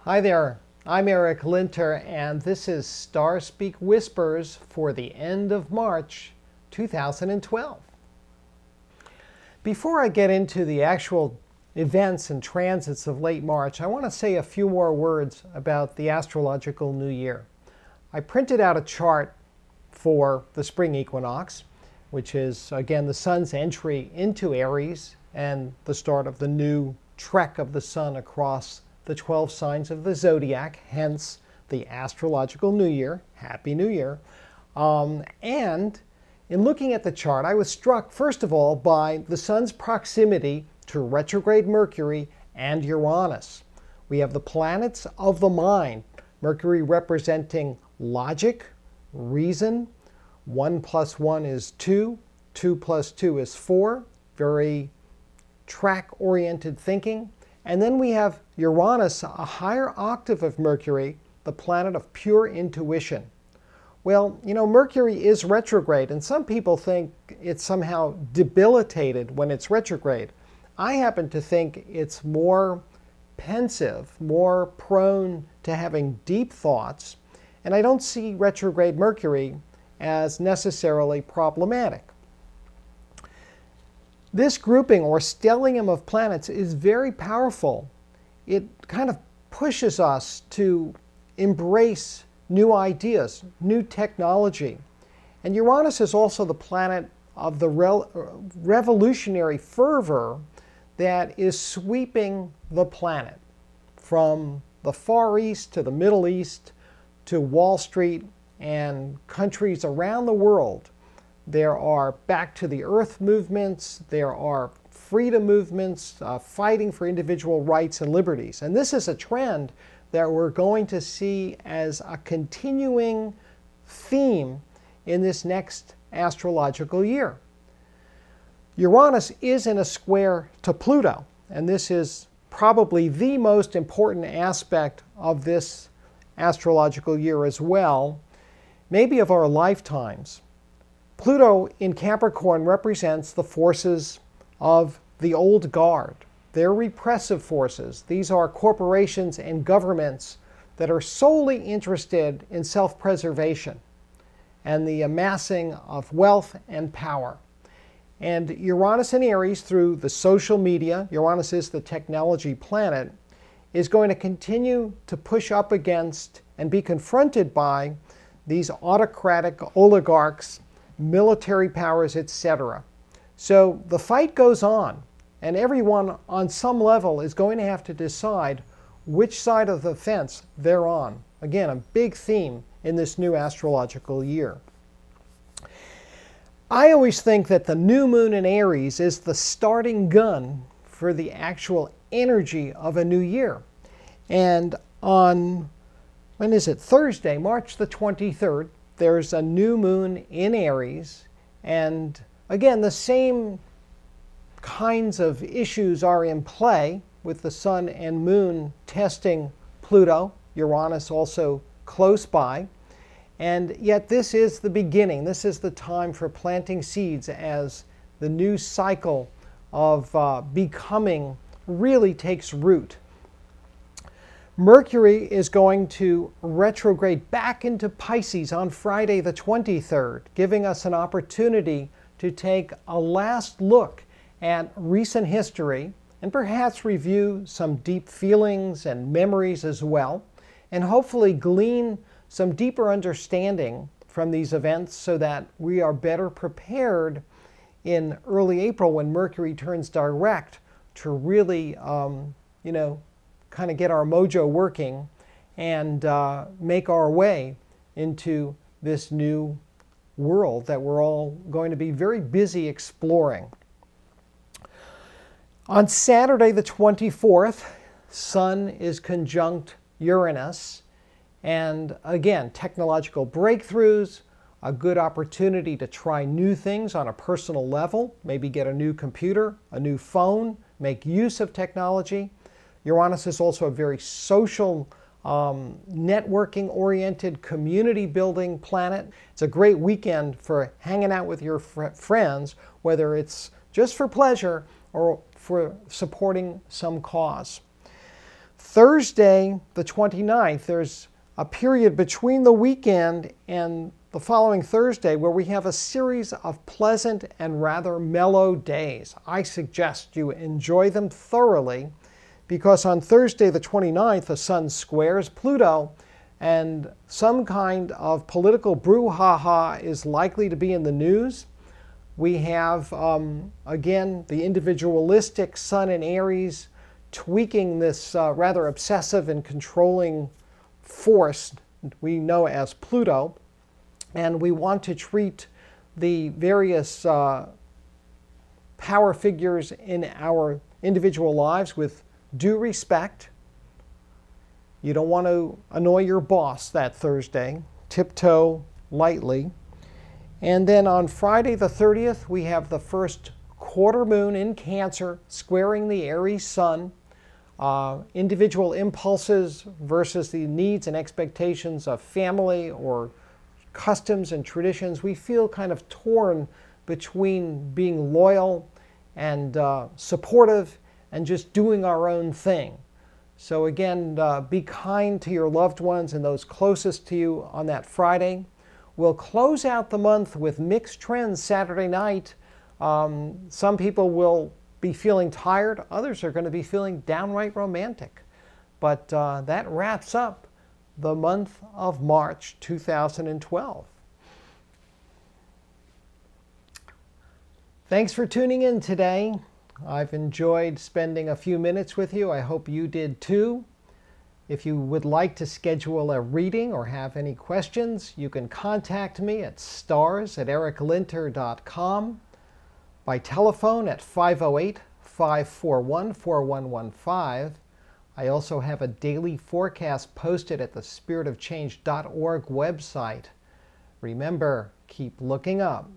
Hi there, I'm Eric Linter, and this is Star Speak Whispers for the end of March 2012. Before I get into the actual events and transits of late March, I want to say a few more words about the astrological new year. I printed out a chart for the spring equinox, which is, again, the sun's entry into Aries and the start of the new trek of the sun across the 12 signs of the zodiac, hence the astrological new year. Happy New Year. And in looking at the chart, I was struck, first of all, by the sun's proximity to retrograde Mercury and Uranus. We have the planets of the mind, Mercury representing logic, reason. 1 + 1 is 2, 2 + 2 is 4, very track-oriented thinking. And then we have Uranus, a higher octave of Mercury, the planet of pure intuition. Well, Mercury is retrograde, and some people think it's somehow debilitated when it's retrograde. I happen to think it's more pensive, more prone to having deep thoughts, and I don't see retrograde Mercury as necessarily problematic. This grouping or stellium of planets is very powerful. It kind of pushes us to embrace new ideas, new technology. And Uranus is also the planet of the revolutionary fervor that is sweeping the planet from the Far East to the Middle East to Wall Street and countries around the world. There are back to the earth movements, there are freedom movements fighting for individual rights and liberties. And this is a trend that we're going to see as a continuing theme in this next astrological year. Uranus is in a square to Pluto, and this is probably the most important aspect of this astrological year as well, maybe of our lifetimes. Pluto in Capricorn represents the forces of the old guard. They're repressive forces. These are corporations and governments that are solely interested in self-preservation and the amassing of wealth and power. And Uranus in Aries, through the social media, Uranus is the technology planet, is going to continue to push up against and be confronted by these autocratic oligarchs, military powers, etc. So the fight goes on, and everyone on some level is going to have to decide which side of the fence they're on. Again, a big theme in this new astrological year. I always think that the new moon in Aries is the starting gun for the actual energy of a new year. And on, when is it? Thursday, March the 23rd, there's a new moon in Aries, and again, the same kinds of issues are in play with the sun and moon testing Pluto, Uranus also close by, and yet this is the beginning. This is the time for planting seeds as the new cycle of becoming really takes root. Mercury is going to retrograde back into Pisces on Friday the 23rd, giving us an opportunity to take a last look at recent history and perhaps review some deep feelings and memories as well, and hopefully glean some deeper understanding from these events so that we are better prepared in early April when Mercury turns direct to really, kind of get our mojo working and make our way into this new world that we're all going to be very busy exploring. On Saturday the 24th, Sun is conjunct Uranus, and again, technological breakthroughs, a good opportunity to try new things on a personal level, maybe get a new computer, a new phone, make use of technology. Uranus is also a very social, networking-oriented, community-building planet. It's a great weekend for hanging out with your friends, whether it's just for pleasure or for supporting some cause. Thursday, the 29th, there's a period between the weekend and the following Thursday where we have a series of pleasant and rather mellow days. I suggest you enjoy them thoroughly because on Thursday, the 29th, the Sun squares Pluto, and some kind of political brouhaha is likely to be in the news. We have, again, the individualistic Sun in Aries tweaking this rather obsessive and controlling force we know as Pluto. And we want to treat the various power figures in our individual lives with due respect. You don't want to annoy your boss that Thursday. Tiptoe lightly. And then on Friday the 30th, we have the first quarter moon in Cancer squaring the Aries Sun. Individual impulses versus the needs and expectations of family or customs and traditions. We feel kind of torn between being loyal and supportive and just doing our own thing. So again, be kind to your loved ones and those closest to you on that Friday. We'll close out the month with mixed trends Saturday night. Some people will be feeling tired. Others are going to be feeling downright romantic. But that wraps up the month of March 2012. Thanks for tuning in today. I've enjoyed spending a few minutes with you. I hope you did too. If you would like to schedule a reading or have any questions, you can contact me at stars@ericlinter.com, by telephone at 508-541-4115. I also have a daily forecast posted at the spiritofchange.org website. Remember, keep looking up.